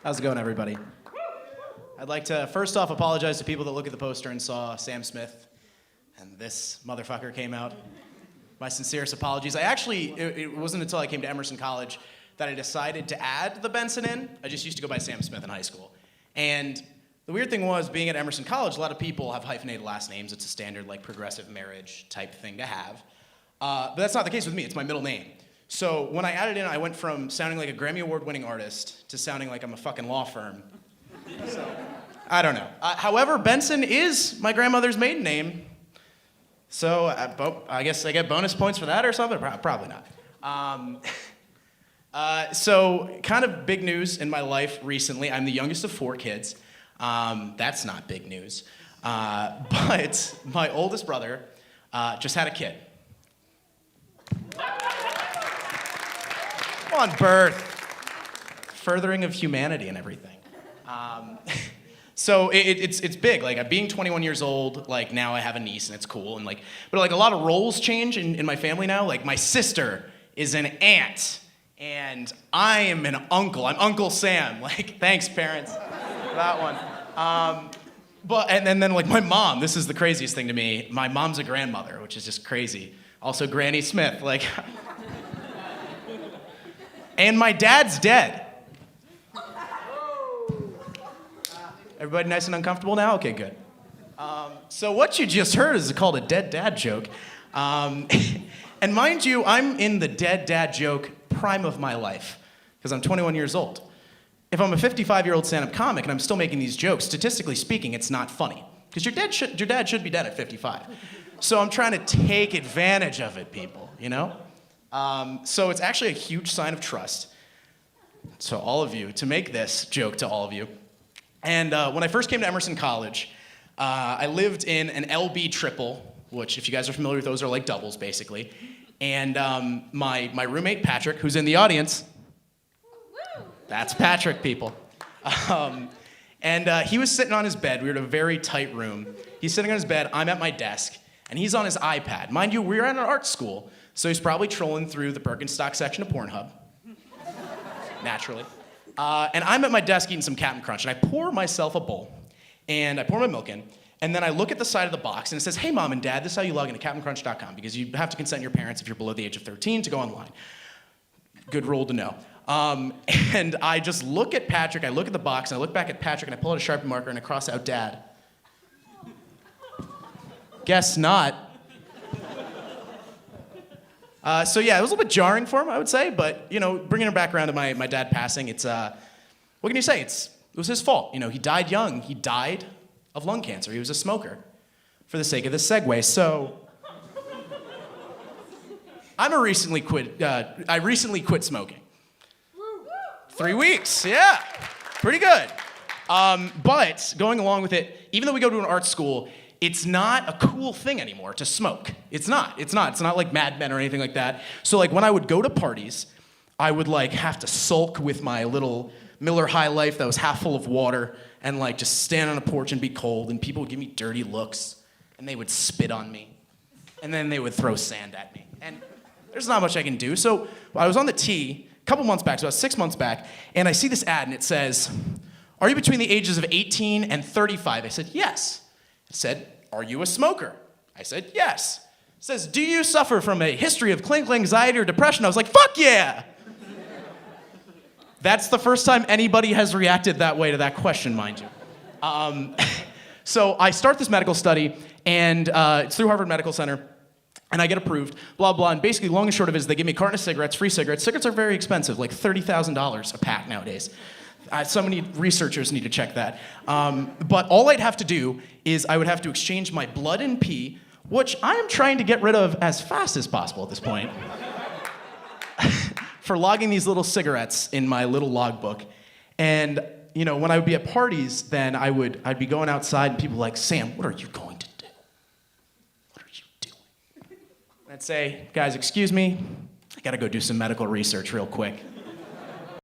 How's it going, everybody? I'd like to first off apologize to people that look at the poster and saw Sam Smith, and this motherfucker came out. My sincerest apologies. It wasn't until I came to Emerson College that I decided to add the Benson in. I just used to go by Sam Smith in high school. And the weird thing was, being at Emerson College, a lot of people have hyphenated last names. It's a standard, like, progressive marriage type thing to have. But that's not the case with me. It's my middle name. So when I added in, I went from sounding like a Grammy Award-winning artist to sounding like I'm a fucking law firm. So, I don't know. However, Benson is my grandmother's maiden name. So I guess I get bonus points for that or something? Probably not. So kind of big news in my life recently. I'm the youngest of 4 kids. That's not big news. But my oldest brother just had a kid. On birth. Furthering of humanity and everything. So it's big. Like, being 21 years old, like, now I have a niece and it's cool, and but a lot of roles change in my family now. Like, my sister is an aunt, and I am an uncle. I'm Uncle Sam. Like, thanks, parents, for that one. And then my mom. This is the craziest thing to me. My mom's a grandmother, which is just crazy. Also, Granny Smith. And my dad's dead. Everybody nice and uncomfortable now? Okay, good. So what you just heard is called a dead dad joke. And mind you, I'm in the dead dad joke prime of my life, because I'm 21 years old. If I'm a 55-year-old stand-up comic and I'm still making these jokes, statistically speaking, it's not funny, because your dad should be dead at 55. So I'm trying to take advantage of it, people, you know? So it's actually a huge sign of trust to all of you to make this joke to all of you. And when I first came to Emerson College, I lived in an LB triple, which, if you guys are familiar with those, are like doubles, basically. And my roommate, Patrick, who's in the audience, that's Patrick, people. He was sitting on his bed. We were in a very tight room. He's sitting on his bed, I'm at my desk, and he's on his iPad. Mind you, we were at an art school, so he's probably trolling through the Birkenstock section of Pornhub, naturally. And I'm at my desk eating some Captain Crunch, and I pour myself a bowl, and I pour my milk in, and then I look at the side of the box, and it says, "Hey, Mom and Dad, this is how you log into CaptainCrunch.com, because you have to consent your parents if you're below the age of 13 to go online." Good rule to know. And I just look at Patrick, I look at the box, and I look back at Patrick, and I pull out a Sharpie marker, and I cross out Dad. Guess not. So yeah, it was a little bit jarring for him, I would say, but, bringing it back around to my dad passing, it's, what can you say? It was his fault. He died young. He died of lung cancer. He was a smoker, for the sake of this segue. So, I recently quit smoking. 3 weeks, yeah, pretty good. But going along with it, even though we go to an art school, it's not a cool thing anymore to smoke. It's not like Mad Men or anything like that. So when I would go to parties, I would have to sulk with my little Miller High Life that was half full of water and just stand on a porch and be cold, and people would give me dirty looks, and they would spit on me, and then they would throw sand at me. And there's not much I can do. So I was on the T a couple months back, so about 6 months back, and I see this ad, and it says, "Are you between the ages of 18 and 35? I said, "Yes." It said, "Are you a smoker?" I said, "Yes." It says, "Do you suffer from a history of clinical anxiety or depression?" I was like, "Fuck yeah!" That's the first time anybody has reacted that way to that question, mind you. So I start this medical study, and it's through Harvard Medical Center, and I get approved, blah, blah, and basically, long and short of it is they give me a carton of cigarettes, free cigarettes. Cigarettes are very expensive, like $30,000 a pack nowadays. So many researchers need to check that. But all I'd have to do is I would have to exchange my blood and pee, which I am trying to get rid of as fast as possible at this point, for logging these little cigarettes in my little logbook. And, when I would be at parties, then I'd be going outside, and people were like, "Sam, what are you going to do? What are you doing?" And I'd say, "Guys, excuse me, I gotta go do some medical research real quick."